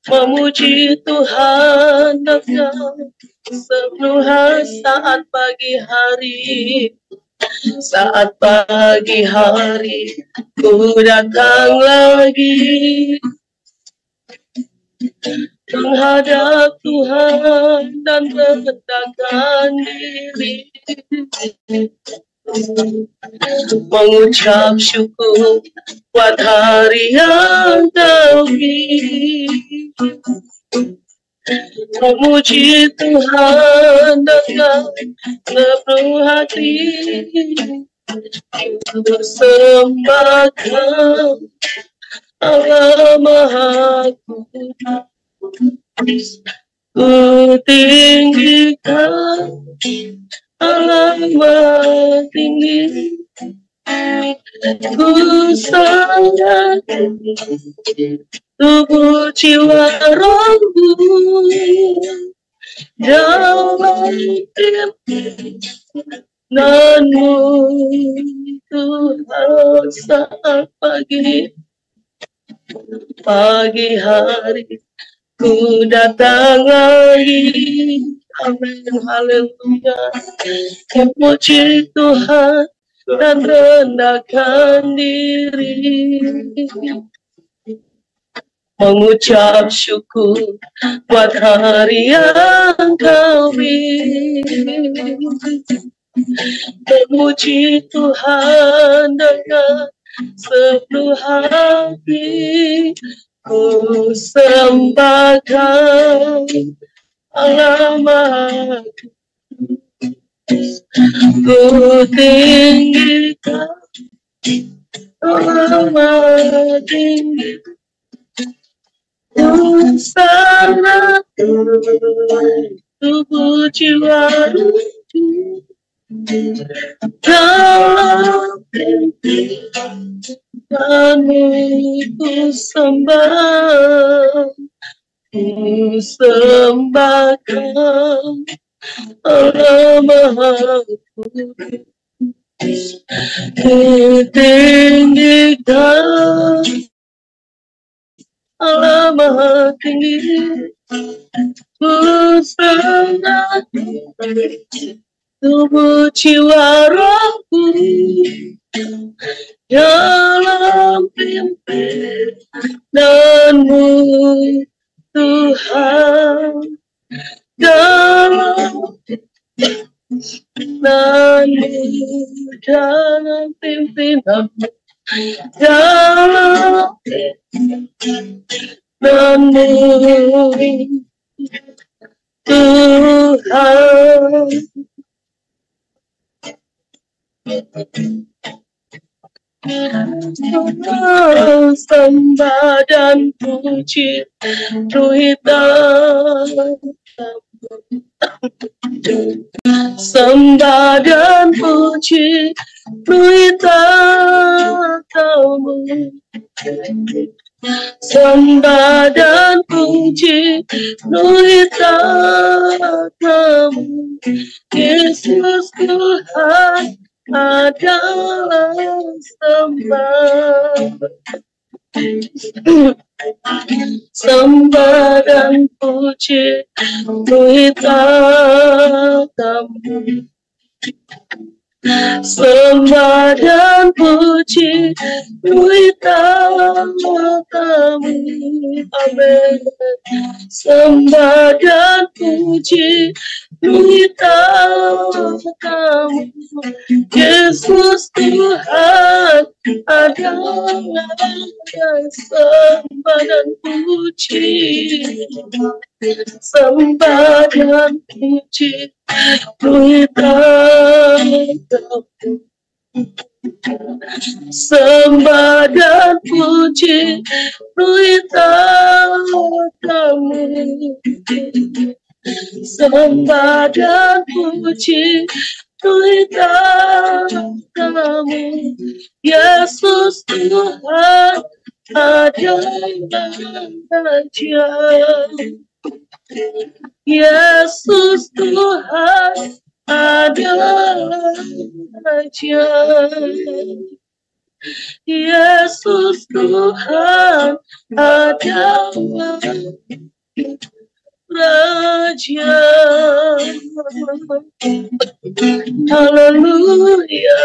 memuji Tuhan dengan sepenuh hati saat pagi hari. Saat pagi hari ku datang lagi menghadap Tuhan dan merendahkan diri, mengucap syukur buat hari yang Kau beri, memuji Tuhan dengan sepenuh hati, bersembahkan Allah Maha Kuasa. Ku tinggikan Allah Maha Tinggi, ku sangat tubuh jiwa rohku dalam impianmu Tuhan. Saat pagi hari ku datang lagi. Amin, haleluya. Memuji Tuhan dan rendahkan diri, mengucap syukur buat hari yang Kau beri, memuji Tuhan dengan sepenuh hati, ku sembahkan Allah Maha Kuasa. Ku tinggikan Allah Maha Tinggi, ku sangat tubuh jiwa rohku dalam impianmu ku sembah, ku sembahkan Allah Maha Kuasa. Ku tinggikan Allah Maha Tinggi, ku sangat tubuh jiwa rohku dalam impianmu Tuhan, dalam pimpinanmu, dalam pimpinanmu Tuhan. Sembah dan puji Tuhan, sembah dan puji Tuhan-Mu, sembah dan puji Tuhan-Mu. Yesus Tuhan adalah sembah, sembah dan puji Tuhan-Mu, sembah dan puji Tuhan-Mu. Amin. Sembah dan puji Tuhan-Mu. Yesus Tuhan adalah sembah dan puji, sembah dan puji Tuhan-Mu, sembah dan puji Tuhan-Mu, sembah dan puji Tuhan-Mu. Yesus Tuhan adalah Raja, Yesus Tuhan adalah Raja. Yesus Tuhan adalah Raja. Haleluya.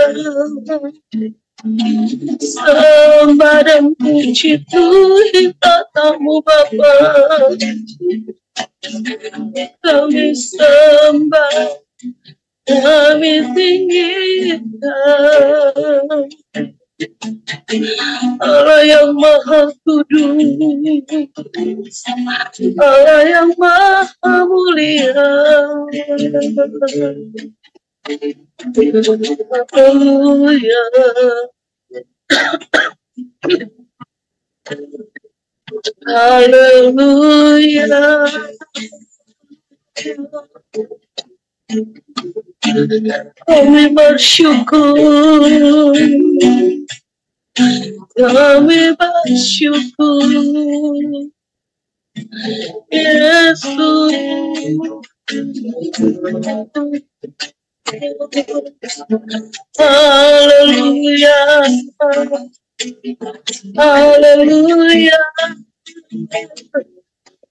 Sembah dan puji Tuhan tatamu Bapa. Kami sembah, kami tinggikan Allah yang Maha Kudus, Allah yang Maha Mulia. Haleluya. Haleluya. Kami bersyukur, kami bersyukur, Yesus. Haleluya, haleluya,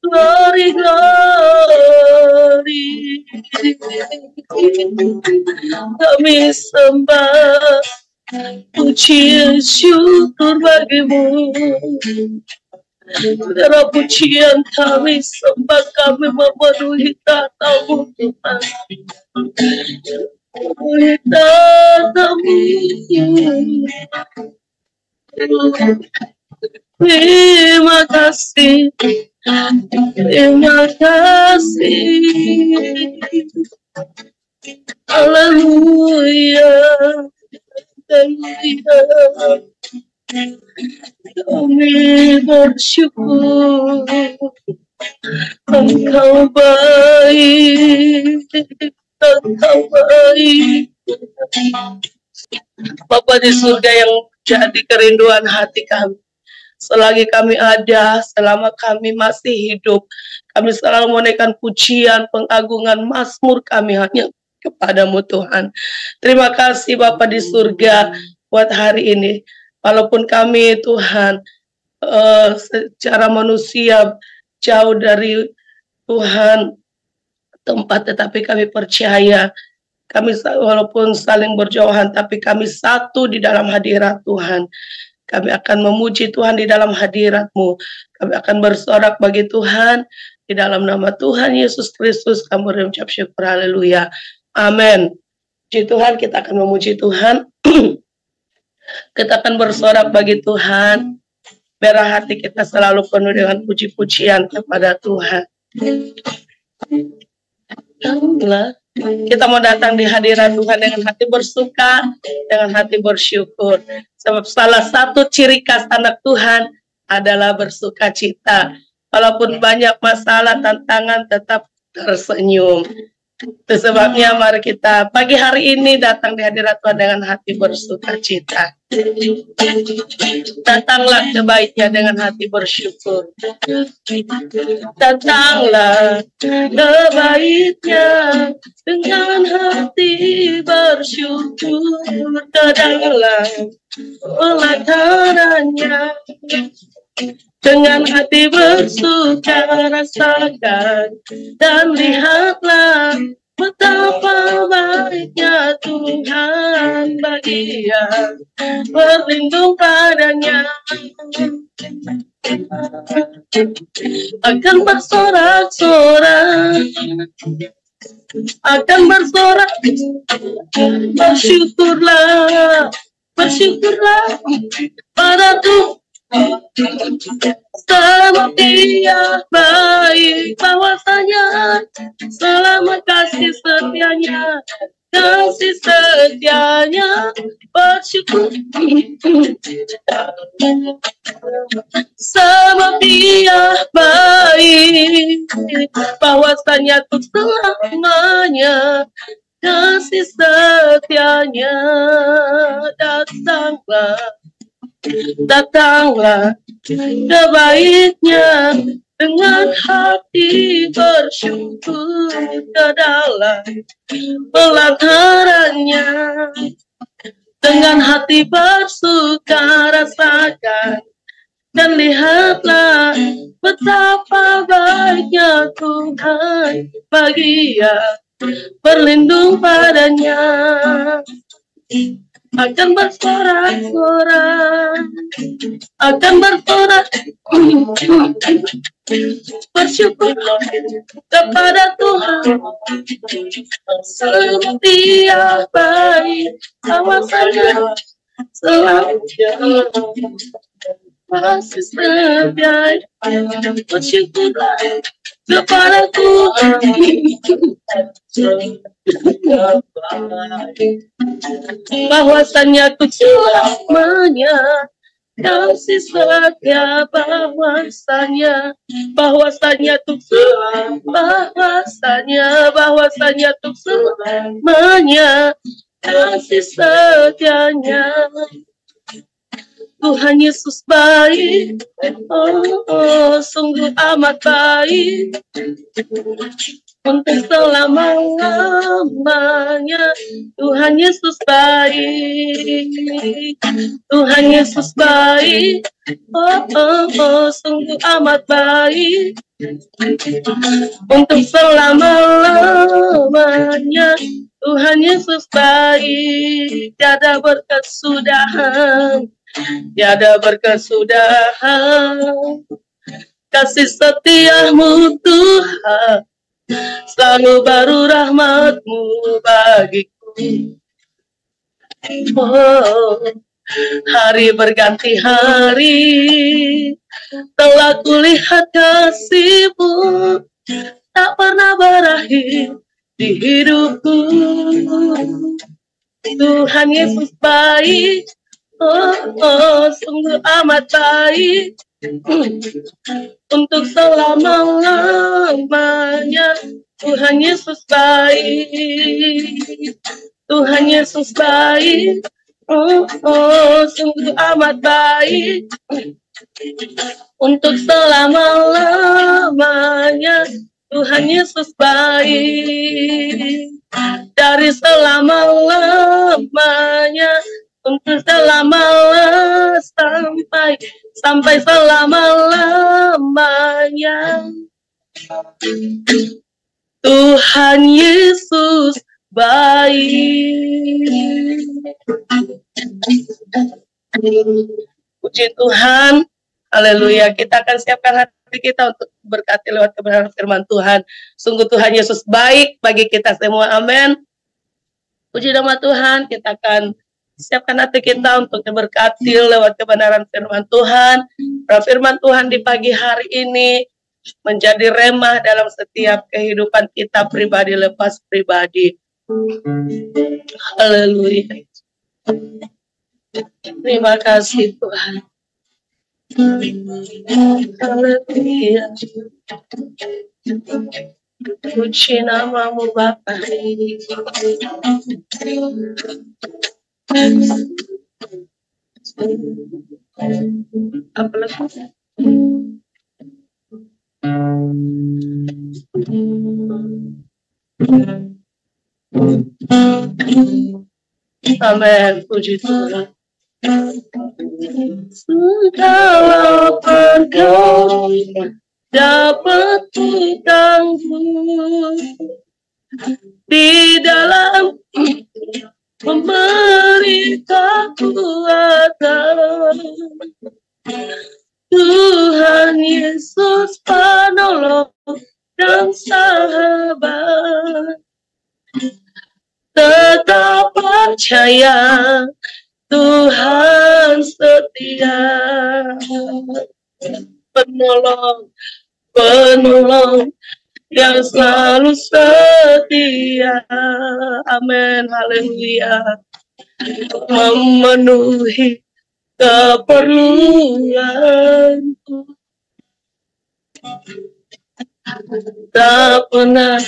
glory, glory. Kami sembah, puji syukur bagimu. Saudara, pujian kami sembah, kami memenuhi tatamu Tuhan. Memenuhi tatamu. Terima kasih, terima kasih. Haleluya, haleluya. Kami bersyukur, Engkau baik, Engkau baik. Bapa di surga yang jadi kerinduan hati kami, selagi kami ada, selama kami masih hidup, kami selalu menaikkan pujian, pengagungan, mazmur kami hanya kepadamu Tuhan. Terima kasih Bapa di surga buat hari ini. Walaupun kami Tuhan secara manusia jauh dari Tuhan tempat, tetapi kami percaya kami walaupun saling berjauhan, tapi kami satu di dalam hadirat Tuhan. Kami akan memuji Tuhan di dalam hadirat-Mu. Kami akan bersorak bagi Tuhan di dalam nama Tuhan Yesus Kristus. Kami mengucap syukur, haleluya, amin. Puji Tuhan, kita akan memuji Tuhan. Kita akan bersorak bagi Tuhan. Biar hati kita selalu penuh dengan puji-pujian kepada Tuhan. Kita mau datang di hadirat Tuhan dengan hati bersuka, dengan hati bersyukur. Sebab salah satu ciri khas anak Tuhan adalah bersuka cita. Walaupun banyak masalah, tantangan, tetap tersenyum. Itu sebabnya mari kita pagi hari ini datang di hadirat Tuhan dengan hati bersuka cita. Datanglah ke baitnya dengan hati bersyukur. Datanglah ke baitnya dengan hati bersyukur. Datanglah oleh-karenanya dengan hati bersuka, rasakan dan lihatlah betapa baiknya Tuhan bagi yang berlindung padanya. Akan bersorak-sorak, akan bersorak, bersyukurlah, bersyukurlah pada Tuhan. Sebab Dia baik, bahwasanya selama kasih setianya, kasih setianya, bersyukur. Sebab Dia baik, bahwasanya untuk selamanya, kasih setianya. Datanglah, datanglah ke baitnya dengan hati bersyukur ke dalam pelatarannya. dengan hati bersuka rasakan, dan lihatlah betapa baiknya Tuhan bagi yang berlindung padanya. Akan bersorak-sorak, akan bersorak, bersyukur kepada Tuhan. Setia baik kawasannya selalu masih setia, bersyukurlah kepada Tuhan. Bahwasannya ku selamanya kasih setia, bahwasannya tuh bahwasannya tuh selamanya kasih setianya. Tuhan Yesus baik, sungguh amat baik, untuk selama-lamanya. Tuhan Yesus baik, Tuhan Yesus baik, sungguh amat baik, untuk selama-lamanya. Tuhan Yesus baik, tiada berkesudahan, tiada berkesudahan. Kasih setiamu Tuhan, selalu baru rahmat-Mu bagiku. Oh, hari berganti hari, telah kulihat kasih-Mu tak pernah berakhir di hidupku. Tuhan Yesus baik, sungguh amat baik, untuk selama-lamanya. Tuhan Yesus baik, Tuhan Yesus baik, sungguh amat baik, untuk selama-lamanya. Tuhan Yesus baik, dari selama-lamanya, untuk sampai selama-lamanya. Tuhan Yesus baik. Puji Tuhan, haleluya. Kita akan siapkan hati kita untuk berkati lewat kebenaran firman Tuhan. Sungguh Tuhan Yesus baik bagi kita semua, amin. Puji nama Tuhan, kita akan siapkan hati kita untuk diberkati lewat kebenaran firman Tuhan. Firman Tuhan di pagi hari ini menjadi remah dalam setiap kehidupan kita pribadi lepas pribadi. Haleluya. Terima kasih Tuhan. Haleluya. Puji nama-Mu Bapa. Apalagi amin, puji Tuhan. Segala perkara dapat ditanggung di dalam memberi kekuatan. Tuhan Yesus penolong dan sahabat, tetap percaya Tuhan setia, penolong yang selalu setia, amin, haleluya, memenuhi keperluanku, tak pernah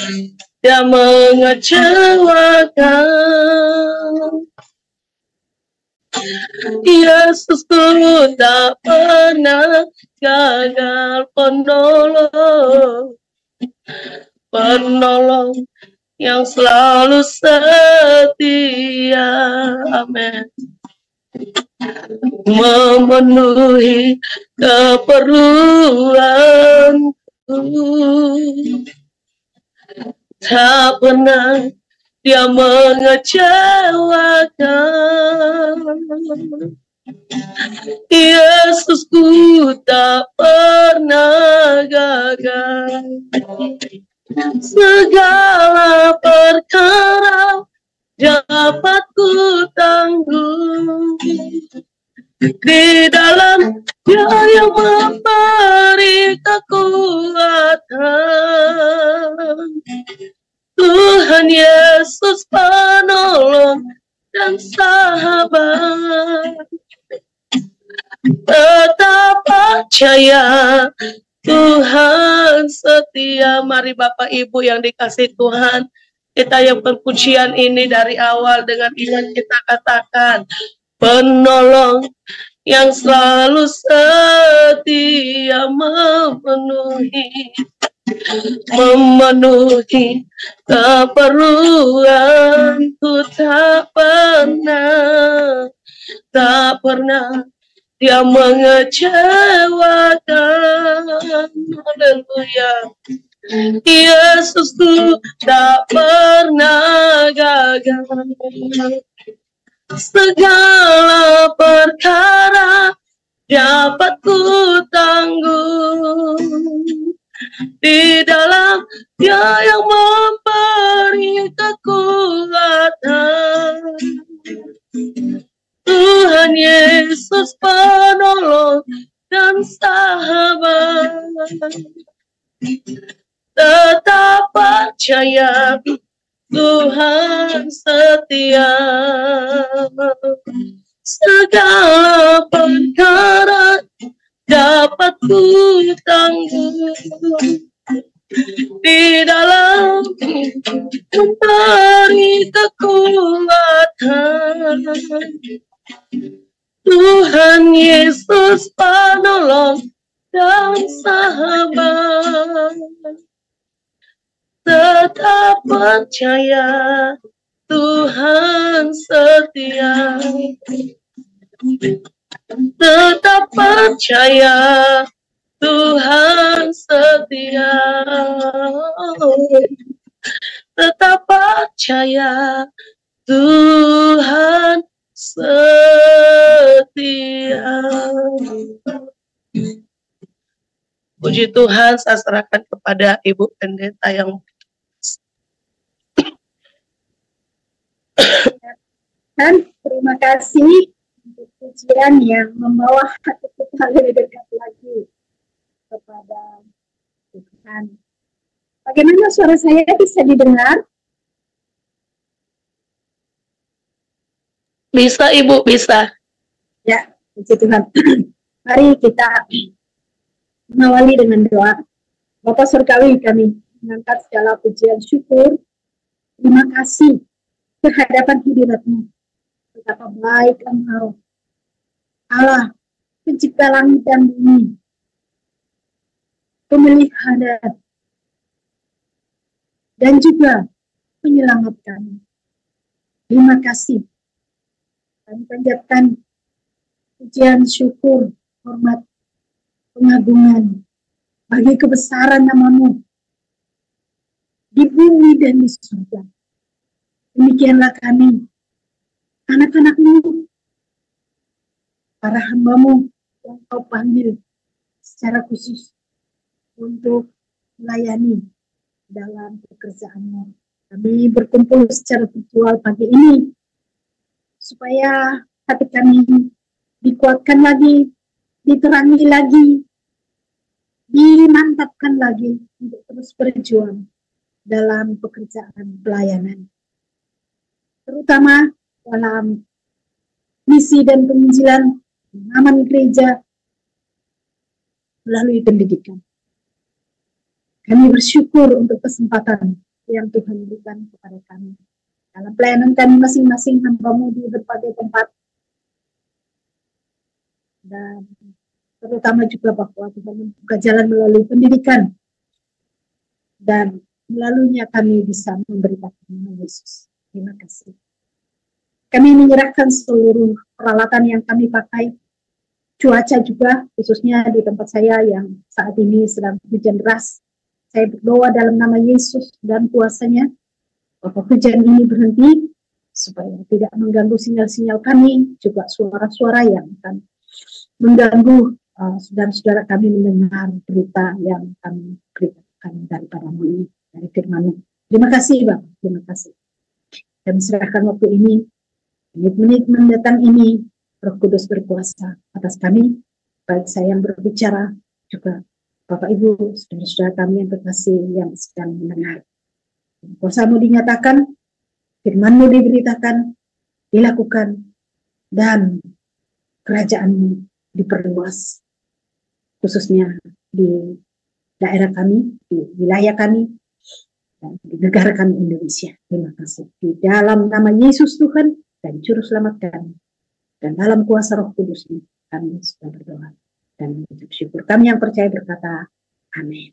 dia mengecewakan. Yesusku tak pernah gagal, penolong yang selalu setia, amin. memenuhi keperluanku. Tak pernah Dia mengecewakan. Yesusku tak pernah gagal. Segala perkara dapat ku tanggung di dalam Dia yang memberi kekuatan. Tuhan Yesus penolong dan sahabat. Tetap percaya Tuhan setia. Mari Bapak Ibu yang dikasih Tuhan, kita yang perpujian ini dari awal dengan iman kita katakan, penolong yang selalu setia memenuhi keperluanku. Tak pernah Dia mengecewakan. Haleluya. Yesusku tak pernah gagal. Segala perkara dapat ku tanggung di dalam Dia yang memberi kekuatan. Tuhan Yesus penolong dan sahabat. Tetap percaya Tuhan setia. Segala perkara dapat ku tanggung di dalam memberi kekuatan. Tuhan Yesus penolong dan sahabat. Tetap percaya Tuhan setia. Tetap percaya Tuhan setia. Tetap percaya Tuhan setia. Puji Tuhan, saya serahkan kepada Ibu Pendeta yang dan terima kasih untuk pujian yang membawa hati kita lebih dekat lagi kepada Tuhan. Bagaimana suara saya bisa didengar? Bisa Ibu, bisa. Ya, puji Tuhan. Mari kita mengawali dengan doa. Bapa Surgawi, kami mengangkat segala pujian syukur. Terima kasih kehadapan hadirat-Mu. Betapa baik Engkau, Allah, pencipta langit dan bumi, pemelihara dan juga penyelamat kami. Terima kasih. Kami panjatkan pujian syukur, hormat, pengagungan bagi kebesaran nama-Mu di bumi dan di surga. Demikianlah kami, anak-anak-Mu, para hamba-Mu yang Kau panggil secara khusus untuk melayani dalam pekerjaan-Mu. Kami berkumpul secara virtual pagi ini supaya hati kami dikuatkan lagi, diterangi lagi, dimantapkan lagi untuk terus berjuang dalam pekerjaan pelayanan, terutama dalam misi dan penginjilan pengalaman gereja melalui pendidikan. Kami bersyukur untuk kesempatan yang Tuhan berikan kepada kami dalam pelayanan kami masing-masing hamba-Mu di berbagai tempat, dan terutama juga bahwa Tuhan membuka jalan melalui pendidikan, dan melaluinya kami bisa memberitakan nama Yesus. Terima kasih. Kami menyerahkan seluruh peralatan yang kami pakai, cuaca juga, khususnya di tempat saya yang saat ini sedang hujan deras. Saya berdoa dalam nama Yesus dan kuasanya, bahwa hujan ini berhenti, supaya tidak mengganggu sinyal-sinyal kami, juga suara-suara yang akan mengganggu saudara-saudara kami mendengar berita yang kami beritakan daripadamu ini, dari firman-Mu. Terima kasih Bapak, terima kasih. Dan serahkan waktu ini, menit-menit mendatang ini, Roh Kudus berkuasa atas kami, baik saya yang berbicara, juga Bapak Ibu, saudara-saudara kami yang terkasih yang sedang mendengar. Kuasa-Mu dinyatakan, firman-Mu diberitakan, dilakukan, dan kerajaan-Mu diperluas, khususnya di daerah kami, di wilayah kami, dan di negara kami Indonesia. Terima kasih. Di dalam nama Yesus Tuhan dan Juru Selamat kami, dan dalam kuasa Roh Kudus kami sudah berdoa dan mengucap syukur. Kami yang percaya berkata, amin.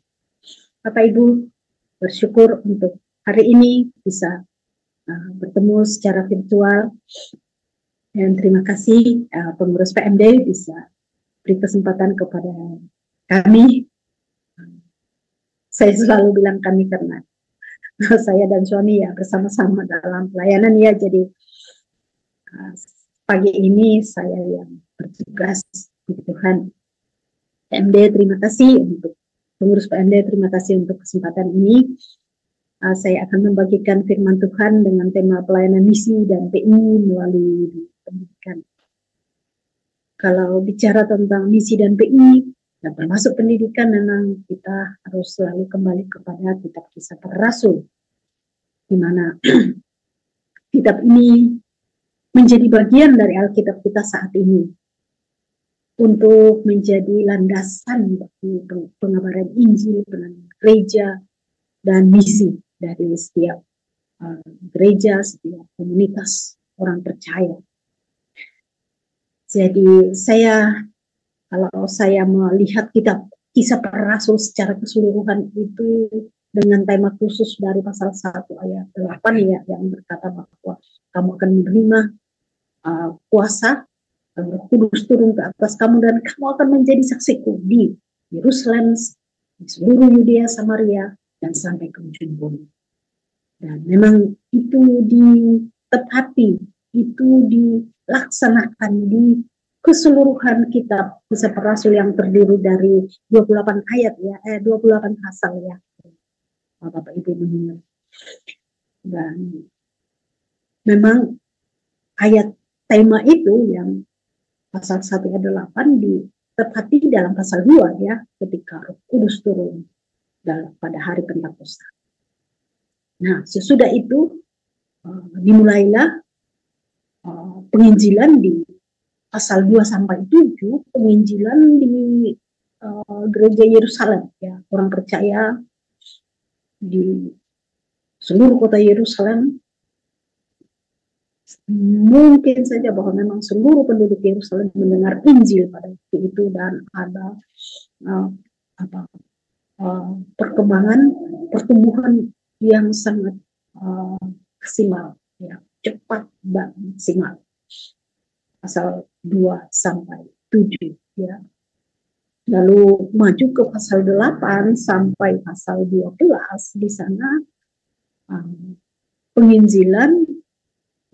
Bapak Ibu, bersyukur untuk hari ini bisa bertemu secara virtual, dan terima kasih pengurus PMD bisa beri kesempatan kepada kami. Saya selalu bilang kami karena saya dan suami ya bersama-sama dalam pelayanan ya, jadi pagi ini saya yang bertugas di Tuhan. PMD terima kasih untuk pengurus PMD, terima kasih untuk kesempatan ini. Saya akan membagikan firman Tuhan dengan tema pelayanan misi dan PI melalui pendidikan. Kalau bicara tentang misi dan PI, dan termasuk pendidikan, memang kita harus selalu kembali kepada kitab Kisah Para Rasul, di mana kitab ini menjadi bagian dari Alkitab kita saat ini untuk menjadi landasan bagi pengabaran Injil, pengabaran gereja, dan misi dari setiap gereja, setiap komunitas orang percaya. Jadi kalau saya melihat kitab Kisah Para Rasul secara keseluruhan itu dengan tema khusus dari pasal 1 ayat 8 ya, yang berkata bahwa kamu akan menerima kuasa, Roh Kudus turun ke atas kamu, dan kamu akan menjadi saksiku di Yerusalem, di seluruh Yudea, Samaria, dan sampai ke ujung bumi. Dan memang itu ditepati, itu dilaksanakan di keseluruhan kitab Kisah Para Rasul yang terdiri dari 28 ayat ya, 28 pasal ya, Bapak Ibu mendengar. Dan memang ayat tema itu yang pasal 1 ayat 8 ditepati dalam pasal 2 ya, ketika Roh Kudus turun pada hari Pentakosta. Nah, sesudah itu dimulailah penginjilan di pasal 2 sampai 7, penginjilan di gereja Yerusalem ya, orang percaya di seluruh kota Yerusalem. Mungkin saja bahwa memang seluruh penduduk Yerusalem mendengar Injil pada waktu itu, dan ada pertumbuhan yang sangat maksimal ya, cepat dan maksimal. Pasal 2 sampai 7 ya. Lalu maju ke pasal 8 sampai pasal 12, di sana penginjilan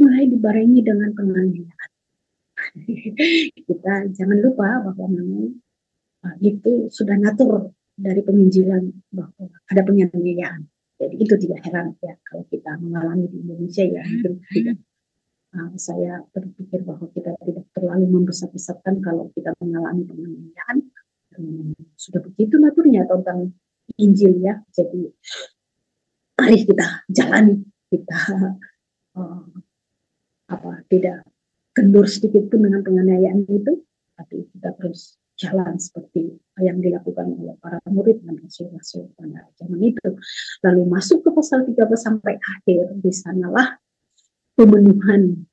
mulai dibarengi dengan penganiayaan. Kita jangan lupa bahwa memang itu sudah natur dari penginjilan bahwa ada penganiayaan. Jadi itu tidak heran ya kalau kita mengalami di Indonesia ya, mungkin tidak. Saya berpikir bahwa kita tidak terlalu membesar-besarkan kalau kita mengalami penganiayaan. Sudah begitu naturnya tentang Injil ya. Jadi mari kita jalani, kita tidak kendur sedikit pun dengan penganiayaan itu, tapi kita terus jalan seperti yang dilakukan oleh para murid dan rasul-rasul pada zaman itu. Lalu masuk ke pasal 13 sampai akhir, di sanalah pemenuhan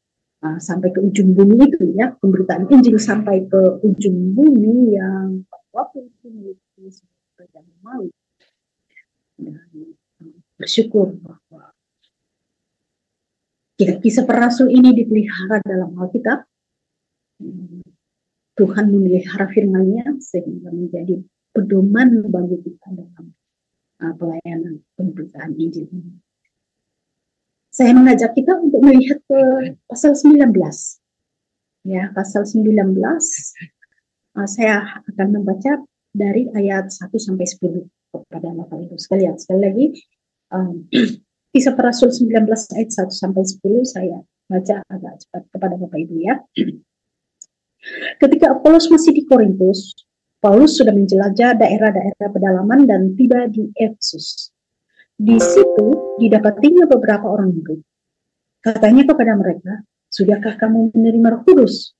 sampai ke ujung bumi itu ya, pemberitaan Injil sampai ke ujung bumi yang waktu itu sudah malu. Dan bersyukur bahwa Kisah para rasul ini dipelihara dalam Alkitab. Tuhan memelihara firman-Nya sehingga menjadi pedoman bagi kita dalam pelayanan pemberitaan Injil ini. Saya mengajak kita untuk melihat ke pasal 19. Ya, pasal 19. Saya akan membaca dari ayat 1 sampai 10 kepada Bapak Ibu sekalian. Sekali lagi, Kisah para Rasul 19 ayat 1 sampai 10 saya baca agak cepat kepada Bapak Ibu ya. Ketika Apolos masih di Korintus, Paulus sudah menjelajah daerah-daerah pedalaman dan tiba di Efesus. Di situ didapatinya beberapa orang murid. Katanya kepada mereka, "Sudahkah kamu menerima Roh Kudus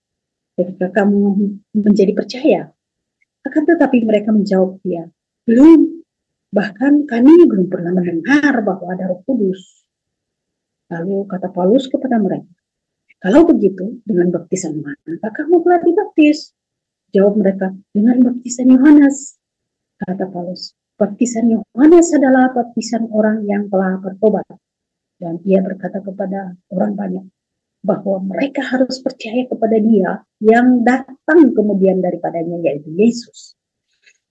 ketika kamu menjadi percaya?" Akan tetapi mereka menjawab dia, "Belum. Bahkan kami belum pernah mendengar bahwa ada Roh Kudus." Lalu kata Paulus kepada mereka, "Kalau begitu, dengan baptisan mana kamu telah dibaptis?" Jawab mereka, "Dengan baptisan Yohanes." Kata Paulus, "Baptisan Yohanes adalah baptisan orang yang telah bertobat." Dan ia berkata kepada orang banyak bahwa mereka harus percaya kepada dia yang datang kemudian daripadanya, yaitu Yesus.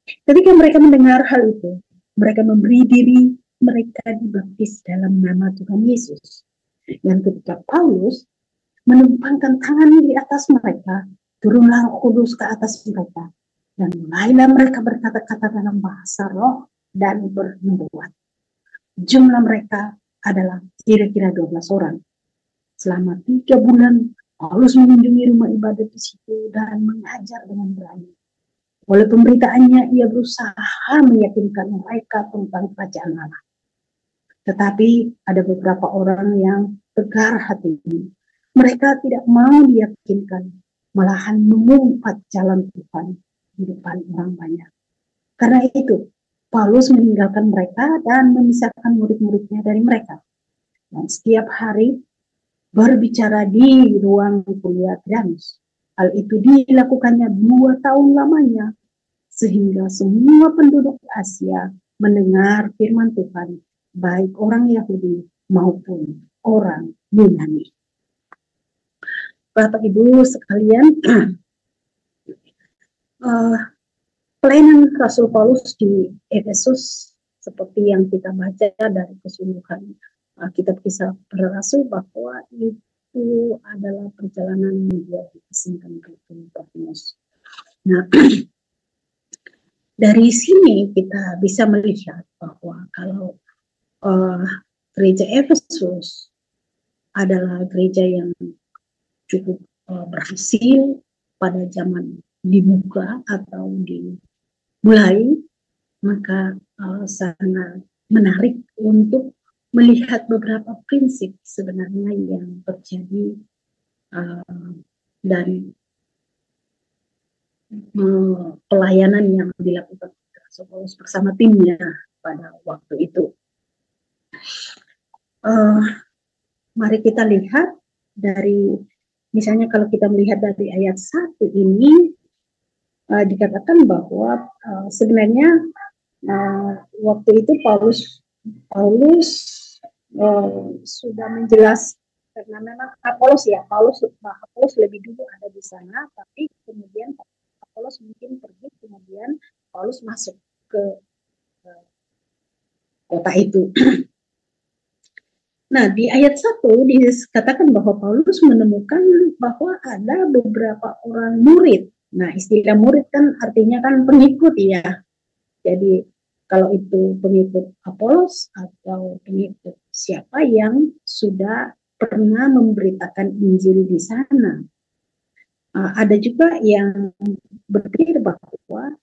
Ketika mereka mendengar hal itu, mereka memberi diri mereka dibaptis dalam nama Tuhan Yesus. Dan ketika Paulus menumpangkan tangan di atas mereka, turunlah Roh Kudus ke atas mereka, dan mulailah mereka berkata-kata dalam bahasa roh dan bernubuat. Jumlah mereka adalah kira-kira 12 orang. Selama 3 bulan, Paulus mengunjungi rumah ibadat di situ dan mengajar dengan berani. Oleh pemberitaannya, ia berusaha meyakinkan mereka tentang kerajaan Allah. Tetapi ada beberapa orang yang tegar hatinya. Mereka tidak mau diyakinkan, malahan mengumpat jalan Tuhan di depan orang banyak. Karena itu, Paulus meninggalkan mereka dan memisahkan murid-muridnya dari mereka. Dan setiap hari berbicara di ruang kuliah Tyrannus. Hal itu dilakukannya 2 tahun lamanya, sehingga semua penduduk Asia mendengar firman Tuhan, baik orang Yahudi maupun orang Yunani. Bapak Ibu sekalian, pelayanan Rasul Paulus di Efesus seperti yang kita baca dari keseluruhan kitab Kisah Para Rasul, bahwa itu adalah perjalanan yang dia diasingkan ke Patmos. Nah, dari sini kita bisa melihat bahwa kalau gereja Efesus adalah gereja yang cukup berhasil pada zaman dibuka atau dimulai, maka sangat menarik untuk melihat beberapa prinsip sebenarnya yang terjadi dan pelayanan yang dilakukan Rasul Paulus bersama timnya pada waktu itu. Mari kita lihat dari, misalnya kalau kita melihat dari ayat 1 ini, dikatakan bahwa sebenarnya waktu itu Paulus sudah menjelaskan, karena memang Apolos lebih dulu ada di sana, tapi kemudian Apolos mungkin pergi, kemudian Paulus masuk ke kota itu. Nah, di ayat 1 dikatakan bahwa Paulus menemukan bahwa ada beberapa orang murid. Nah, istilah murid kan artinya kan pengikut ya. Jadi kalau itu pengikut Apolos atau pengikut siapa yang sudah pernah memberitakan Injil di sana. Ada juga yang berpikir bahwa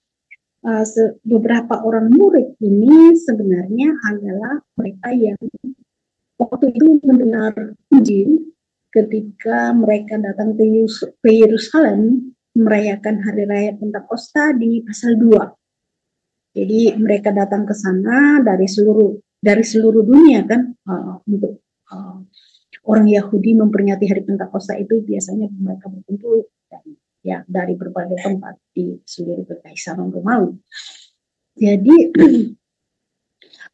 beberapa orang murid ini sebenarnya adalah mereka yang waktu itu mendengar Injil ketika mereka datang ke Yerusalem merayakan Hari Raya Pentakosta di pasal 2. Jadi mereka datang ke sana dari seluruh dunia kan, untuk orang Yahudi memperingati Hari Pentakosta itu biasanya mereka berkumpul dari berbagai tempat di seluruh Kekaisaran Romawi. Jadi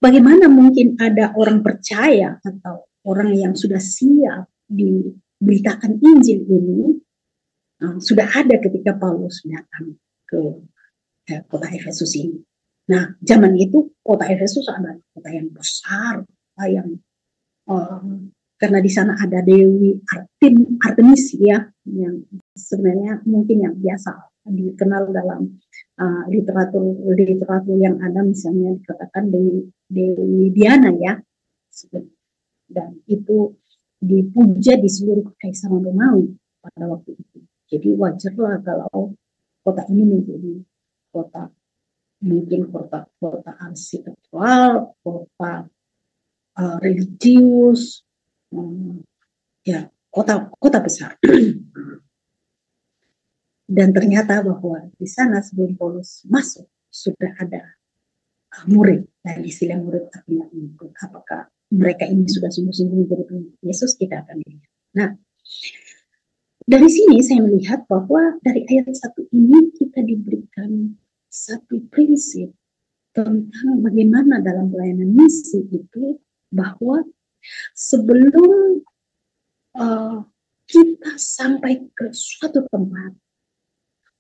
bagaimana mungkin ada orang percaya atau orang yang sudah siap diberitakan Injil ini sudah ada ketika Paulus datang ke kota Efesus ini. Nah, zaman itu kota Efesus adalah kota yang besar, kota yang karena di sana ada Dewi Artemis ya, yang sebenarnya mungkin yang biasa dikenal dalam literatur yang ada, misalnya dikatakan Dewi Diana ya, dan itu dipuja di seluruh kekaisaran Romawi pada waktu itu. Jadi wajarlah kalau kota ini menjadi kota, mungkin kota arsitektural, kota religius, ya kota besar. Dan ternyata bahwa di sana sebelum Paulus masuk sudah ada murid. Dan istilah murid artinya mengikut. Apakah mereka ini sudah sungguh-sungguh menjadi pengikut Yesus, kita akan lihat. Nah, dari sini saya melihat bahwa dari ayat 1 ini kita diberikan satu prinsip tentang bagaimana dalam pelayanan misi itu, bahwa sebelum kita sampai ke suatu tempat,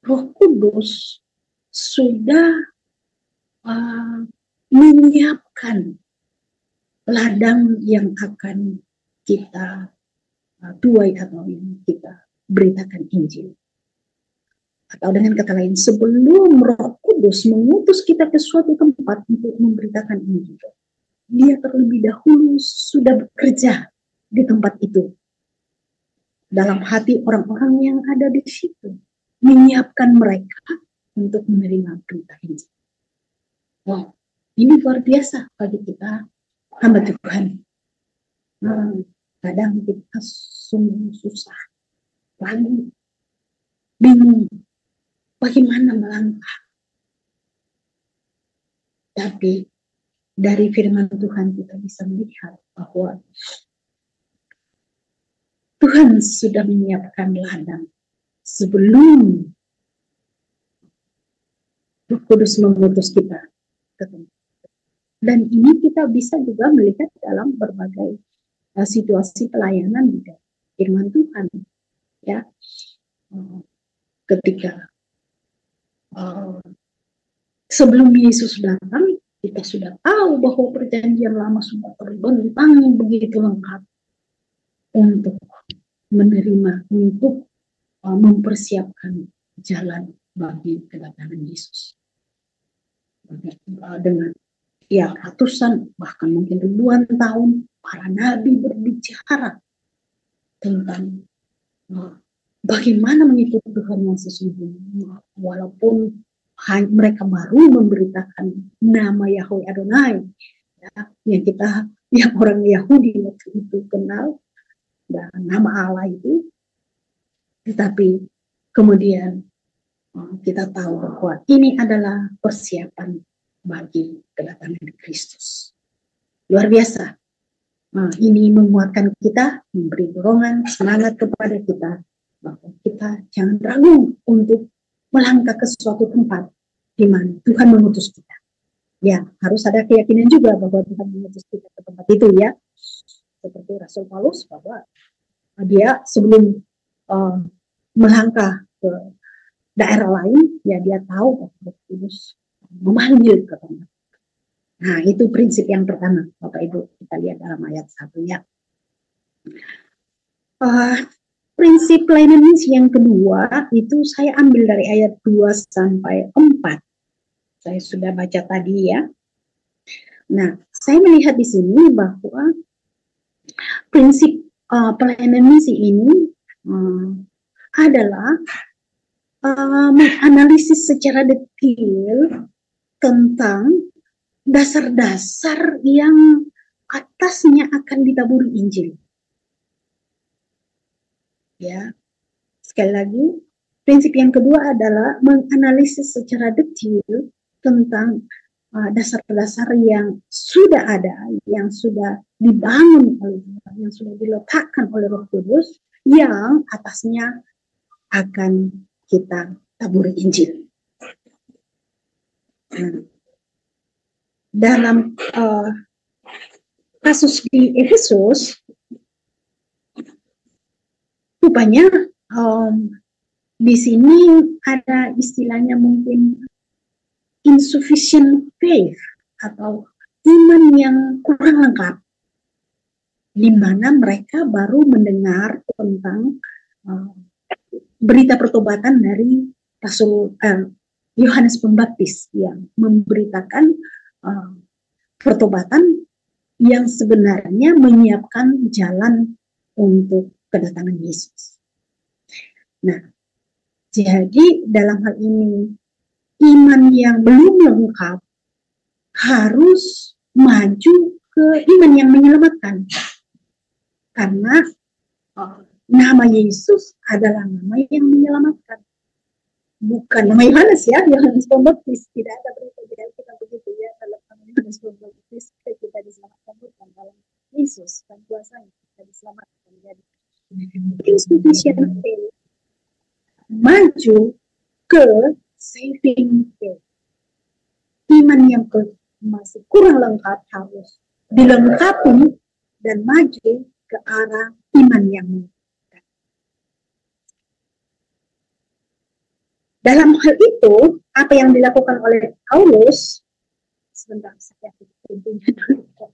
Roh Kudus sudah menyiapkan ladang yang akan kita tuai atau yang kita beritakan Injil. Atau dengan kata lain, sebelum Roh Kudus mengutus kita ke suatu tempat untuk memberitakan Injil, Dia terlebih dahulu sudah bekerja di tempat itu, dalam hati orang-orang yang ada di situ, menyiapkan mereka untuk menerima berita Injil. Wow, ini luar biasa bagi kita hamba Tuhan. Kadang kita sungguh susah, ragu, bingung, bagaimana melangkah. Tapi dari firman Tuhan kita bisa melihat bahwa Tuhan sudah menyiapkan ladang sebelum Roh Kudus mengutus kita ke tempat. Dan ini kita bisa juga melihat dalam berbagai situasi pelayanan di firman Tuhan. Ya, ketika sebelum Yesus datang, kita sudah tahu bahwa perjanjian lama sudah terbentang begitu lengkap untuk menerima, untuk mempersiapkan jalan bagi kedatangan Yesus. Dengan ya ratusan, bahkan mungkin ribuan tahun, para nabi berbicara tentang bagaimana mengikuti Tuhan yang sesungguhnya, walaupun mereka baru memberitakan nama Yahweh Adonai, ya, yang orang Yahudi waktu itu kenal, dan nama Allah itu. Tetapi kemudian kita tahu bahwa ini adalah persiapan bagi kedatangan Kristus. Luar biasa. Ini menguatkan kita, memberi dorongan, semangat kepada kita, bahwa kita jangan ragu untuk melangkah ke suatu tempat di mana Tuhan mengutus kita. Ya, harus ada keyakinan juga bahwa Tuhan mengutus kita ke tempat itu ya. Seperti Rasul Paulus, bahwa dia sebelum melangkah ke daerah lain, ya dia tahu bahwa Roh Kudus memanggil ke tempat. Nah, itu prinsip yang pertama, Bapak Ibu, kita lihat dalam ayat 1 ya. Prinsip pelayanan misi yang kedua itu saya ambil dari ayat 2 sampai 4. Saya sudah baca tadi ya. Nah, saya melihat di sini bahwa prinsip pelayanan misi ini adalah menganalisis secara detail tentang dasar-dasar yang atasnya akan ditaburi Injil. Ya, sekali lagi, prinsip yang kedua adalah menganalisis secara detail tentang dasar-dasar yang sudah ada, yang sudah dibangun oleh Tuhan, yang sudah diletakkan oleh Roh Kudus, yang atasnya akan kita taburi Injil. Dalam kasus di Efesus, rupanya di sini ada istilahnya mungkin insufficient faith atau iman yang kurang lengkap, di mana mereka baru mendengar tentang berita pertobatan dari Rasul Yohanes Pembaptis yang memberitakan pertobatan yang sebenarnya menyiapkan jalan untuk kedatangan Yesus. Nah, jadi dalam hal ini iman yang belum lengkap harus maju ke iman yang menyelamatkan, karena nama Yesus adalah nama yang menyelamatkan, bukan nama Yohanes ya, Yohanes Pembaptis. Tidak ada berita di Alkitab begitu ya, dalam nama Yohanes Pembaptis kita diselamatkan, bukan dalam Yesus dan kuasanya kita diselamatkan. Jadi insufficient faith maju ke saving faith. Iman yang masih kurang lengkap harus dilengkapi dan maju ke arah iman yang menentukan. Dalam hal itu, apa yang dilakukan oleh Paulus, sebentar saya pintunya dulu.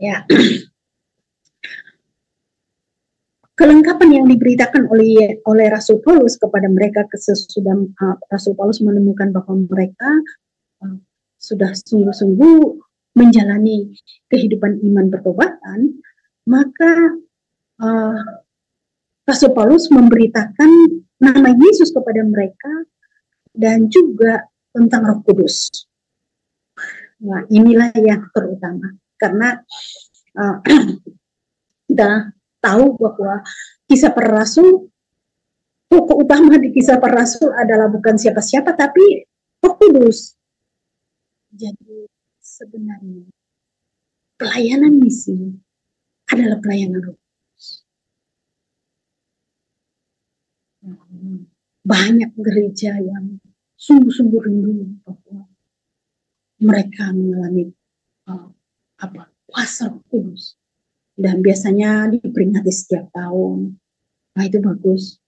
Ya, kelengkapan yang diberitakan oleh Rasul Paulus kepada mereka sesudah Rasul Paulus menemukan bahwa mereka sudah sungguh-sungguh menjalani kehidupan iman pertobatan, maka Rasul Paulus memberitakan nama Yesus kepada mereka dan juga tentang Roh Kudus. Nah, inilah yang terutama, karena kita tahu bahwa kisah para rasul, tokoh utama di kisah para rasul adalah bukan siapa-siapa tapi Roh Kudus. Jadi sebenarnya pelayanan misi adalah pelayanan Roh Kudus. Banyak gereja yang sungguh-sungguh rindu bahwa mereka mengalami kuasa Roh Kudus, dan biasanya diperingati setiap tahun. Nah, itu bagus.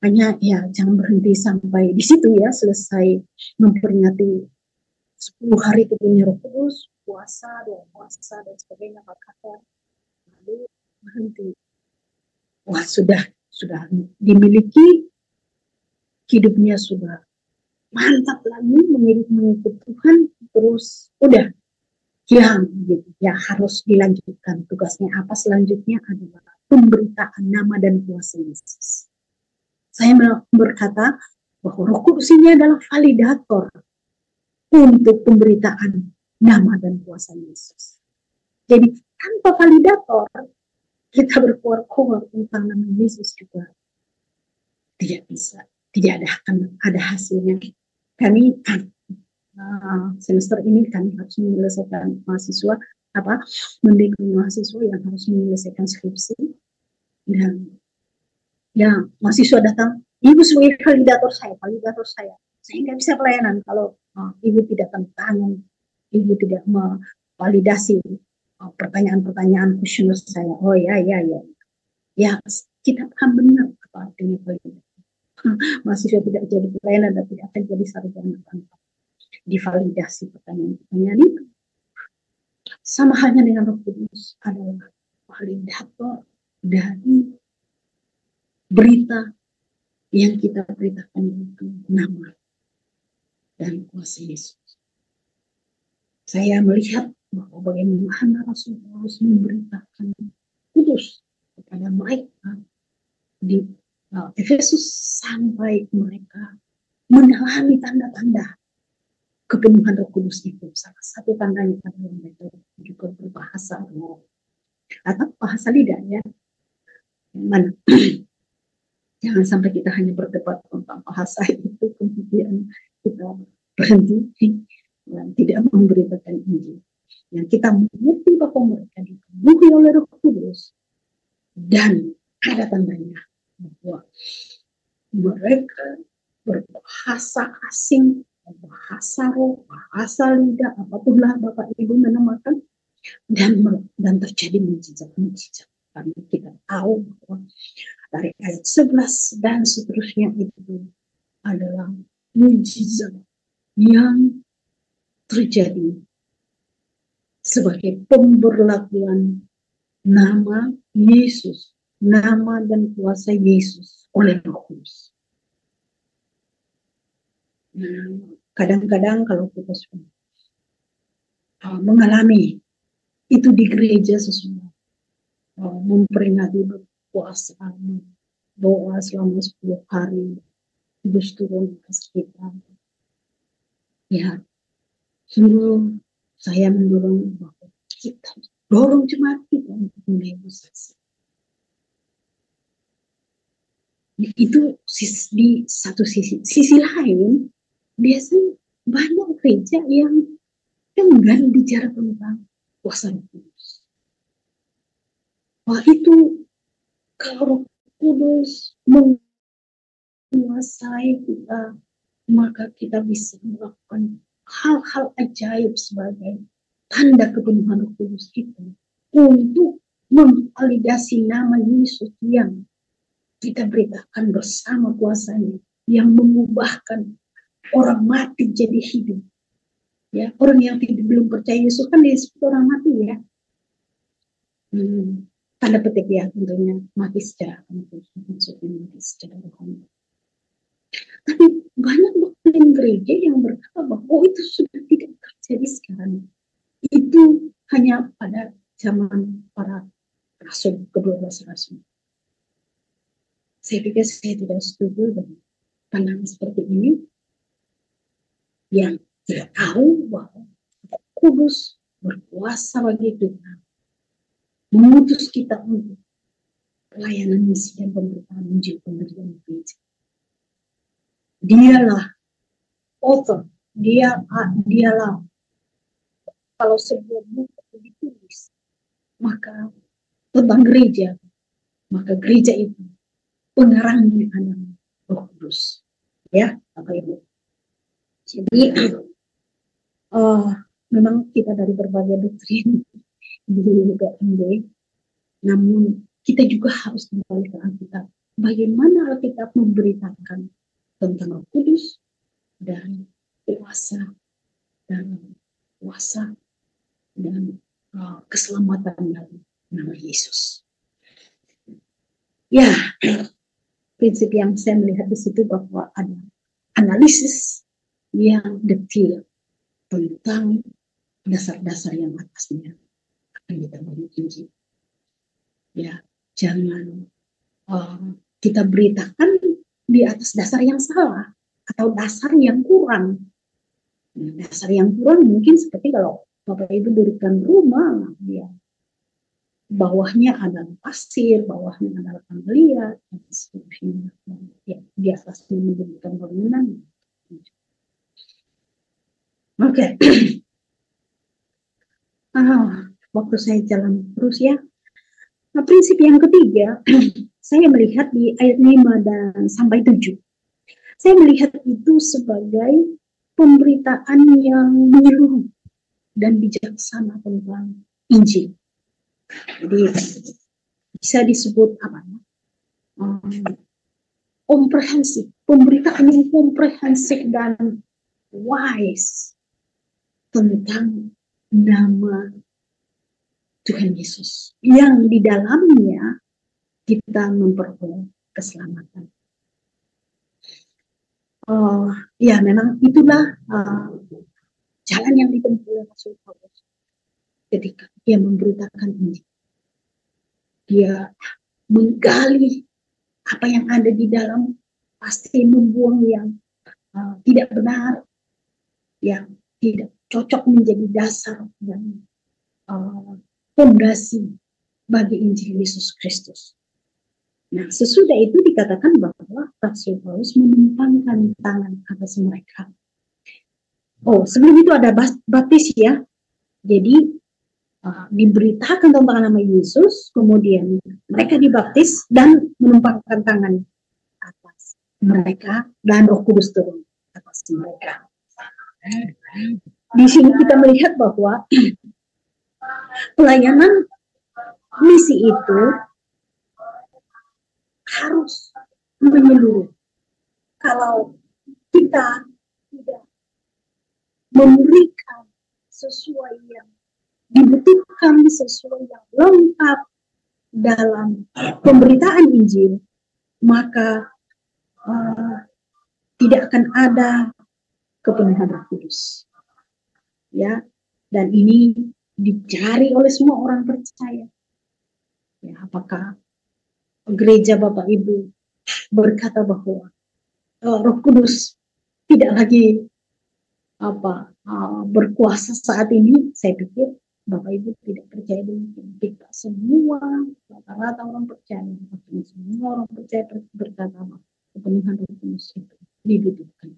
Hanya ya jangan berhenti sampai di situ ya, selesai memperingati 10 hari turunnya Roh Kudus, puasa, doa puasa dan sebagainya, kata lalu berhenti. Wah, sudah dimiliki, hidupnya sudah mantap lagi mengikut Tuhan, terus udah hilang gitu ya, harus dilanjutkan. Tugasnya apa selanjutnya adalah pemberitaan nama dan kuasa Yesus. Saya berkata bahwa Roh Kudus ini adalah validator untuk pemberitaan nama dan kuasa Yesus. Jadi tanpa validator kita berkuar-kuar tentang nama Yesus juga tidak bisa, tidak akan ada hasilnya. Kami semester ini kami harus menyelesaikan membimbing mahasiswa yang harus menyelesaikan skripsi, dan ya mahasiswa datang, ibu sebagai validator saya nggak bisa pelayanan kalau ibu tidak tanda tangan, ibu tidak memvalidasi pertanyaan-pertanyaan kuesioner saya. Oh ya, kita paham benar apa artinya validasi. Mahasiswa tidak jadi pelayanan dan tidak akan jadi sarjana tanpa divalidasi pertanyaan-pertanyaan itu. Sama halnya dengan Roh Kudus, adalah validator dari berita yang kita beritakan itu nama dan kuasa Yesus. Saya melihat bahwa bagaimana Rasul Paulus memberitakan Kudus kepada mereka di Efesus sampai mereka mengalami tanda-tanda kepenuhan Roh Kudus itu. Salah satu tandanya adalah mereka juga berbahasa roh atau bahasa lidah ya. Mana? Jangan sampai kita hanya berdebat tentang bahasa itu kemudian kita berhenti dan tidak memberitakan Injil. Yang kita mengerti bahwa mereka dipenuhi oleh Roh Kudus dan ada tandanya bahwa mereka berbahasa asing, bahasa roh, bahasa lidah, apapun lah Bapak Ibu menamakan, dan terjadi mujizat-mujizat. Karena kita tahu bahwa dari ayat 11 dan seterusnya itu adalah mujizat yang terjadi sebagai pemberlakuan nama Yesus, nama dan kuasa Yesus oleh Roh Kudus. Kadang-kadang kalau kita sudah mengalami itu di gereja sesuai memperingati berpuasa, doa selama 10 hari, Kudus turun atas kita. Ya, sungguh saya mendorong bahwa kita dorong jemaat kita untuk mulai bersaksi. Itu di satu sisi lain, biasanya banyak gereja yang enggan bicara tentang kuasa Roh Kudus. Wah, itu kalau Roh Kudus menguasai kita, maka kita bisa melakukan hal-hal ajaib sebagai tanda kepenuhan Roh Kudus itu untuk memvalidasi nama Yesus yang kita beritakan bersama kuasanya, yang mengubahkan orang mati jadi hidup. Ya, orang yang belum percaya Yesus kan disebut orang mati ya. Tanda petik ya, tentunya mati secara maksudnya mati secara rohani. Tapi banyak doktrin gereja yang berkata bahwa itu sudah tidak terjadi sekarang. Itu hanya pada zaman para rasul, ke-12 rasul. Saya pikir saya tidak setuju dengan pandangan seperti ini, yang tidak tahu bahwa Kudus berkuasa bagi kita, mengutus kita untuk pelayanan misi dan pemberitaan Injil, pemberitaan gereja. Dialah author, dialah kalau sebuah buku ditulis maka tentang gereja, maka gereja itu pengarangnya adalah Roh Kudus, ya Bapak Ibu. Jadi memang kita dari berbagai doktrin di UGMB, namun kita juga harus kembali ke Alkitab. Bagaimana Alkitab memberitakan tentang Roh Kudus dan kuasa dan keselamatan dalam nama Yesus. Ya, prinsip yang saya melihat di situ bahwa ada analisis yang detail tentang dasar-dasar yang atasnya akan kita beri Injil. Ya, jangan kita beritakan di atas dasar yang salah atau dasar yang kurang. Nah, dasar yang kurang mungkin seperti kalau Bapak Ibu dirikan rumah, ya, bawahnya adalah pasir, bawahnya adalah tanah liat, dan seterusnya. Ya, di atasnya mendirikan bangunan. Oke. Waktu saya jalan terus ya. Nah, prinsip yang ketiga, saya melihat di ayat 5 dan sampai 7. Saya melihat itu sebagai pemberitaan yang menyeluruh dan bijaksana tentang Injil. Jadi bisa disebut apa? Komprehensif, pemberitaan yang komprehensif dan wise tentang nama Tuhan Yesus yang di dalamnya kita memperoleh keselamatan. Ya memang itulah jalan yang ditempuh oleh Rasul Paulus ketika dia memberitakan Injil. Dia menggali apa yang ada di dalam, pasti membuang yang tidak benar, yang tidak cocok menjadi dasar dan fondasi bagi Injil Yesus Kristus. Nah, sesudah itu dikatakan bahwa Rasul Paulus menumpangkan tangan atas mereka. Oh, sebelum itu ada baptis ya. Jadi diberitakan tentang nama Yesus, kemudian mereka dibaptis dan menumpangkan tangan atas mereka dan Roh Kudus turun atas mereka. Di sini kita melihat bahwa pelayanan misi itu harus menyeluruh. Kalau kita tidak memberikan sesuai yang dibutuhkan, sesuai yang lengkap dalam pemberitaan Injil, maka tidak akan ada kepenuhan Roh Kudus. Ya, dan ini dicari oleh semua orang percaya. Ya, apakah gereja Bapak Ibu berkata bahwa Roh Kudus tidak lagi berkuasa saat ini? Saya pikir Bapak Ibu tidak percaya demikian. Kita semua rata-rata orang percaya, semua orang percaya berkata bahwa kepenuhan Roh Kudus itu dibutuhkan.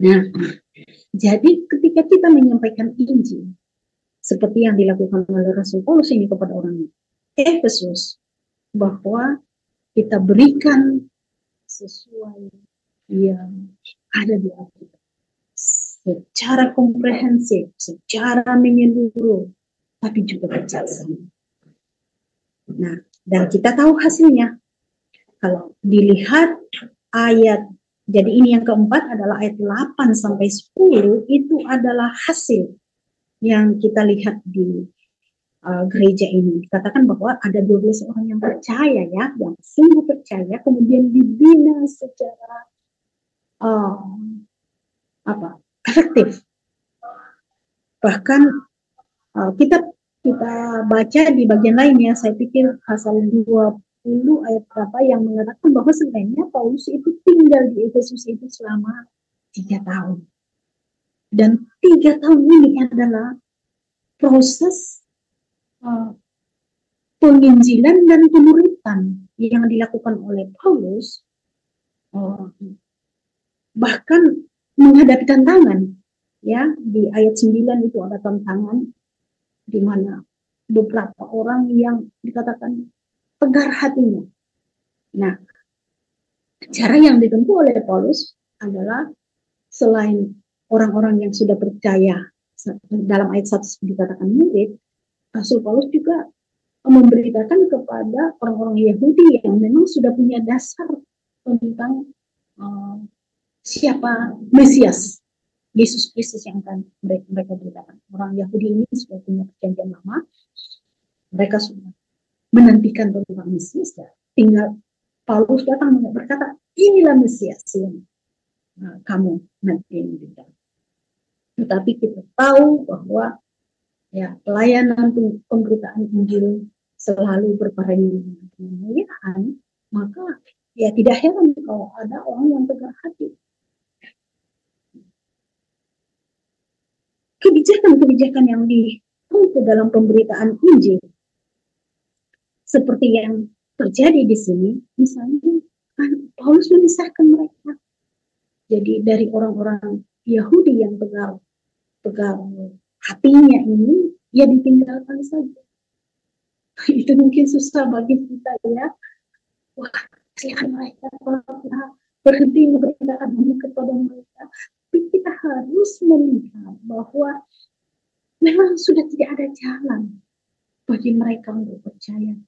Nah, jadi ketika kita menyampaikan Injil seperti yang dilakukan oleh Rasul Paulus ini kepada orang Efesus, bahwa kita berikan sesuai yang ada di Alkitab secara komprehensif, secara menyeluruh, tapi juga bijaksana. Nah, dan kita tahu hasilnya. Kalau dilihat ayat, jadi ini yang keempat adalah ayat 8 sampai 10, itu adalah hasil yang kita lihat di gereja ini. Dikatakan bahwa ada 12 orang yang percaya, ya, yang sungguh percaya, kemudian dibina secara efektif. Bahkan kita baca di bagian lainnya, saya pikir pasal 20 ayat berapa yang mengatakan bahwa sebenarnya Paulus itu tinggal di Efesus itu selama 3 tahun. Dan 3 tahun ini adalah proses penginjilan dan pemuritan yang dilakukan oleh Paulus, bahkan menghadapi tantangan. Ya, di ayat 9 itu ada tantangan di mana beberapa orang yang dikatakan tegar hatinya. Nah, cara yang ditempuh oleh Paulus adalah selain orang-orang yang sudah percaya, dalam ayat 1 dikatakan murid, Rasul Paulus juga memberitakan kepada orang-orang Yahudi yang memang sudah punya dasar tentang siapa Mesias, Yesus Kristus yang akan mereka beritakan. Orang Yahudi ini sudah punya perjanjian lama, mereka sudah menantikan tentang Mesias, ya. Tinggal Paulus datang berkata, inilah Mesias yang kamu nanti menderita. Tetapi kita tahu bahwa ya pelayanan pemberitaan Injil selalu berbarengan dengan kemuliaan, maka ya tidak heran kalau ada orang yang tegar hati. Kebijakan-kebijakan yang ditempuh dalam pemberitaan Injil seperti yang terjadi di sini, misalnya Paulus memisahkan mereka. Jadi dari orang-orang Yahudi yang tegar hatinya ini, ya ditinggalkan saja. Itu mungkin susah bagi kita, ya. Wah, silakan mereka berhenti memberikan ini kepada mereka. Tapi kita harus melihat bahwa memang sudah tidak ada jalan bagi mereka untuk percaya.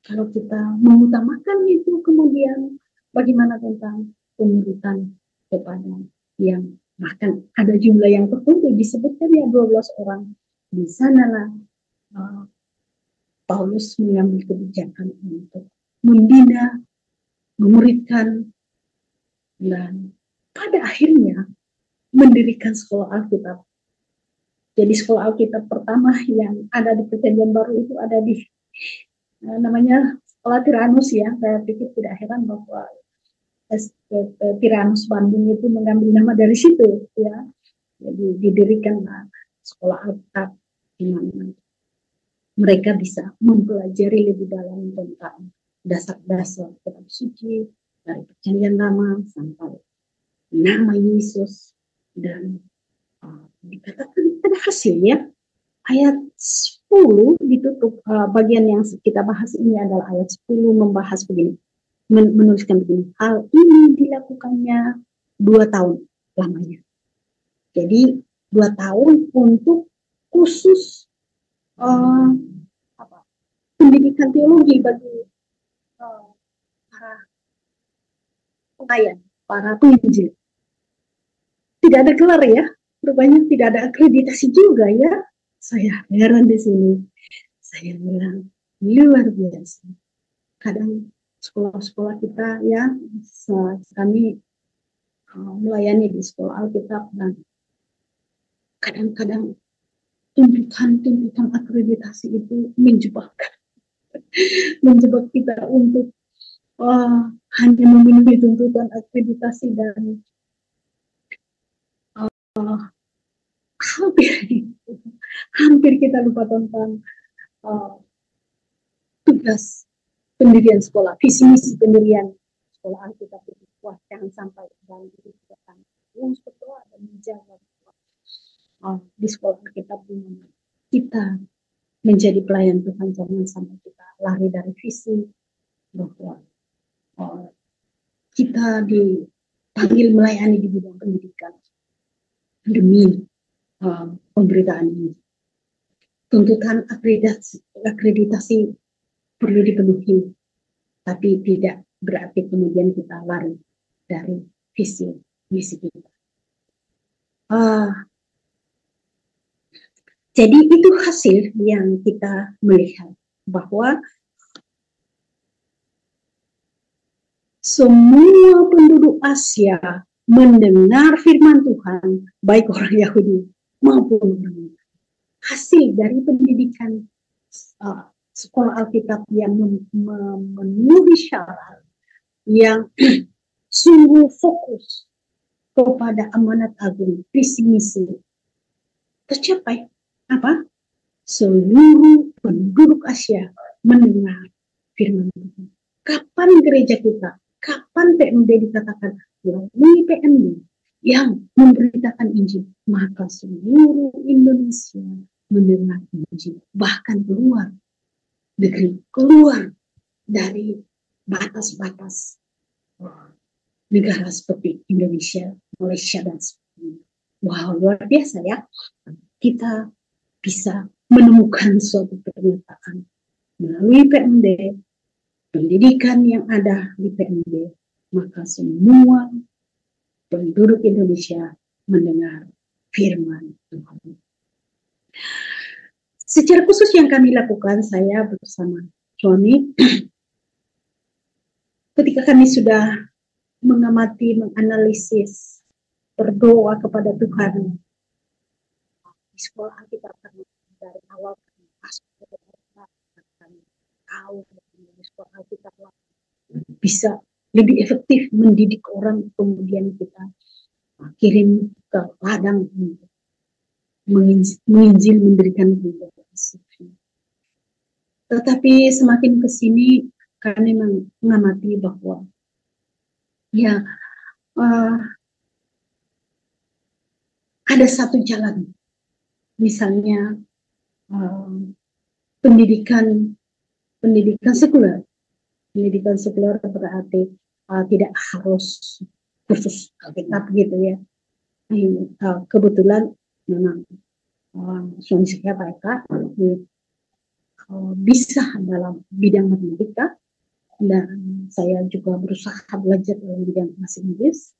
Kalau kita mengutamakan itu, kemudian bagaimana tentang pemuritan kepada yang bahkan ada jumlah yang tertentu disebutkan ya 12 orang. Di sanalah Paulus mengambil kebijakan untuk membina, memuridkan, dan pada akhirnya mendirikan sekolah Alkitab. Jadi sekolah Alkitab pertama yang ada di Perjanjian Baru itu ada di namanya sekolah Tiranus, ya. Saya pikir tidak heran bahwa Tiranus Bandung itu mengambil nama dari situ, ya. Jadi didirikan sekolah Alkitab di mana mereka bisa mempelajari lebih dalam tentang dasar-dasar kitab suci dari Perjanjian Lama sampai nama Yesus, dan dikatakan ada hasil, ya. Ayat 10 ditutup, bagian yang kita bahas ini adalah ayat 10 membahas begini. menuliskan begini, hal ini dilakukannya 2 tahun lamanya. Jadi 2 tahun untuk khusus pendidikan teologi bagi para pelayan, para penginjil. Tidak ada gelar ya, rupanya tidak ada akreditasi juga ya. Saya heran di sini. Saya bilang luar biasa. Kadang sekolah-sekolah kita ya, kami melayani di sekolah Alkitab, dan kadang-kadang tuntutan akreditasi itu menjebak kita untuk hanya memenuhi tuntutan akreditasi, dan hampir kita lupa tentang tugas pendirian sekolah, visi misi pendirian sekolah Alkitab itu. Wah, jangan sampai dalam kegiatan berdoa dan menjaga di sekolah Alkitab kita menjadi pelayan Tuhan. Jangan sampai kita lari dari visi bahwa kita dipanggil melayani di bidang pendidikan demi pemberitaan ini. Tuntutan akreditasi perlu dipenuhi, tapi tidak berarti kemudian kita lari dari visi misi kita. Jadi itu hasil yang kita melihat, bahwa semua penduduk Asia mendengar firman Tuhan, baik orang Yahudi maupun orang Yunani. Hasil dari pendidikan sekolah Alkitab yang memenuhi syarat, yang sungguh fokus kepada amanat agung, visi misi, tercapai. Apa? Seluruh penduduk Asia mendengar firman Tuhan. Kapan gereja kita, kapan PMD dikatakan melalui PMD yang memberitakan Injil, maka seluruh Indonesia mendengar Injil, bahkan keluar negeri, keluar dari batas-batas negara seperti Indonesia, Malaysia, dan sebagainya. Wow, luar biasa ya. Kita bisa menemukan suatu pernyataan melalui PMD, pendidikan yang ada di PMD, maka semua penduduk Indonesia mendengar firman Tuhan. Secara khusus yang kami lakukan, saya bersama suami, ketika kami sudah mengamati, menganalisis, berdoa kepada Tuhan di sekolah kita, dari awal kami masuk ke dalam, kami tahu di sekolah kita bisa lebih efektif mendidik orang, kemudian kita kirim ke ladang untuk menginjil, memberikan pendidikan. Tetapi semakin ke sini kami mengamati bahwa ya ada satu jalan. Misalnya pendidikan sekuler. Pendidikan sekuler berarti tidak harus khusus Alkitab gitu ya. Kebetulan memang suami saya Pak Eka bisa dalam bidang matematika, dan saya juga berusaha belajar dalam bidang bahasa Inggris.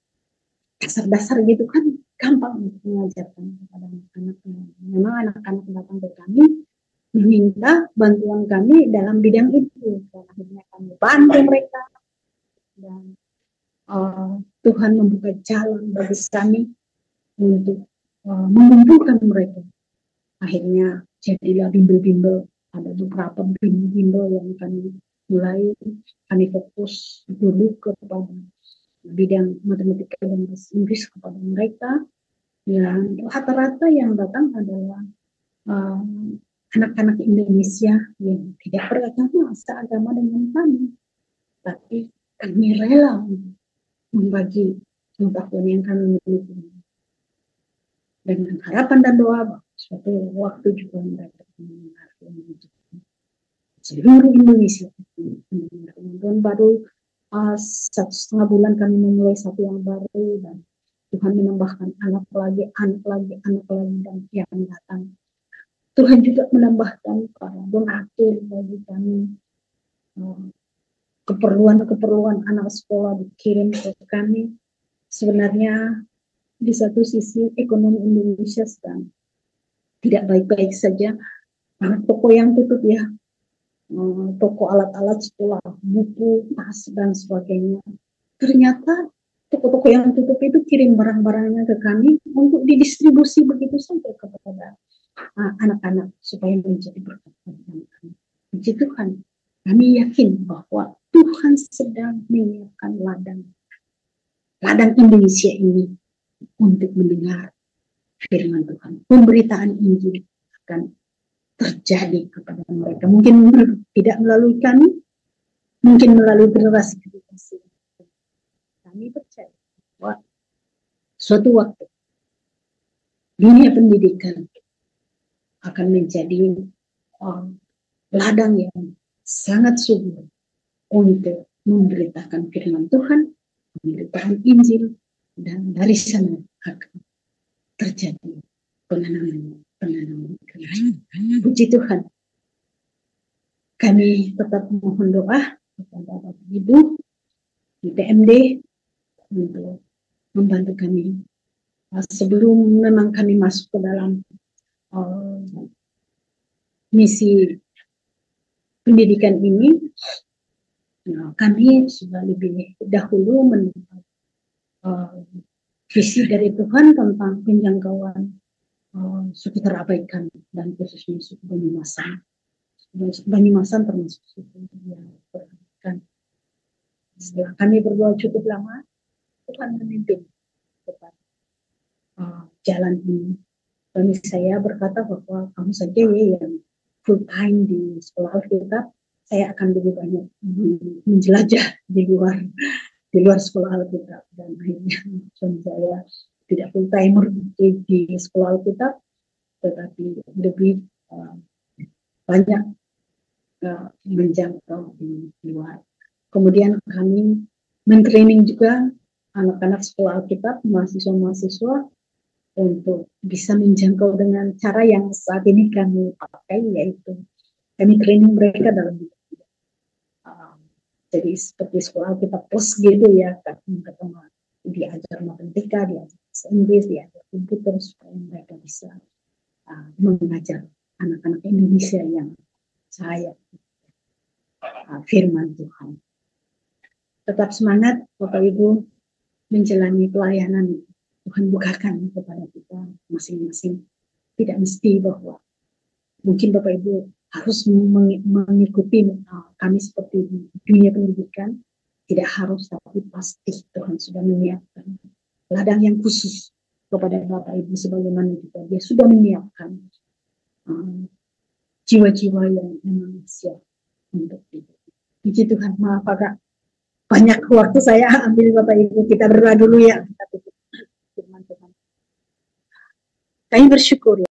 Dasar-dasar gitu kan gampang untuk mengajarkan kepada anak-anak. Memang anak-anak datang ke kami meminta bantuan kami dalam bidang itu, dan akhirnya kami bantu mereka, dan Tuhan membuka jalan bagi kami untuk mengumpulkan mereka. Akhirnya jadilah bimbel-bimbel, ada beberapa bimbel yang kami mulai, kami fokus dulu kepada bidang matematika dan bahasa Inggris kepada mereka. Dan rata-rata yang datang adalah anak-anak Indonesia yang tidak beragama, seagama dengan kami, tapi kami rela membagi pengetahuan yang kami miliki dengan harapan dan doa suatu waktu juga mereka mendengar seluruh Indonesia mendengar. Dan baru 1,5 bulan kami memulai satu yang baru, dan Tuhan menambahkan anak lagi, dan yang datang. Tuhan juga menambahkan para donatur bagi kami. Keperluan anak sekolah dikirim ke kami. Sebenarnya di satu sisi ekonomi Indonesia sedang tidak baik-baik saja. Banyak toko yang tutup ya, toko alat-alat sekolah, buku, tas, dan sebagainya. Ternyata toko-toko yang tutup itu kirim barang-barangnya ke kami untuk didistribusi begitu saja kepada anak-anak supaya menjadi berkat bagi anak-anak. Puji Tuhan, kami yakin bahwa Tuhan sedang menyiapkan ladang Indonesia ini untuk mendengar firman Tuhan. Pemberitaan Injil akan terjadi kepada mereka. Mungkin tidak melalui kami, mungkin melalui generasi-generasi. Kami percaya bahwa suatu waktu dunia pendidikan akan menjadi ladang yang sangat subur untuk memberitakan firman Tuhan, memberitakan Injil, dan dari sana akan terjadi penanaman. Puji Tuhan. Kami tetap mohon doa kepada Bapak Ibu di PMD untuk membantu kami sebelum memang kami masuk ke dalam misi pendidikan ini. Kami sudah lebih dahulu mendapat visi dari Tuhan tentang penjangkauan suku terabaikan, dan khususnya suku Banyumasan. Banyumasan termasuk suku yang terabaikan. Setelah kami berdoa cukup lama, Tuhan memimpin kepada jalan ini. Suami saya berkata bahwa kamu saja ya yang full time di sekolah Alkitab, saya akan lebih banyak menjelajah di luar sekolah Alkitab. Dan akhirnya suami saya tidak full timer di sekolah Alkitab, tetapi lebih banyak menjangkau di luar. Kemudian kami mentraining juga anak-anak sekolah Alkitab, mahasiswa-mahasiswa, untuk bisa menjangkau dengan cara yang saat ini kami pakai, yaitu kami training mereka dalam jadi seperti sekolah kita pos gitu ya, ketemu diajar matematika, diajar bahasa Inggris, diajar komputer, supaya mereka bisa mengajar anak-anak Indonesia yang saya firman Tuhan. Tetap semangat Bapak Ibu menjalani pelayanan Tuhan bukakan kepada kita masing-masing. Tidak mesti bahwa mungkin Bapak Ibu harus mengikuti kami seperti di dunia pendidikan, tidak harus, tapi pasti Tuhan sudah menyiapkan ladang yang khusus kepada Bapak Ibu, sebagaimana juga Dia sudah menyiapkan jiwa-jiwa yang memang siap untuk itu. Puji Tuhan. Maaf agak banyak waktu saya ambil Bapak Ibu, kita berdoa dulu ya. Kami bersyukur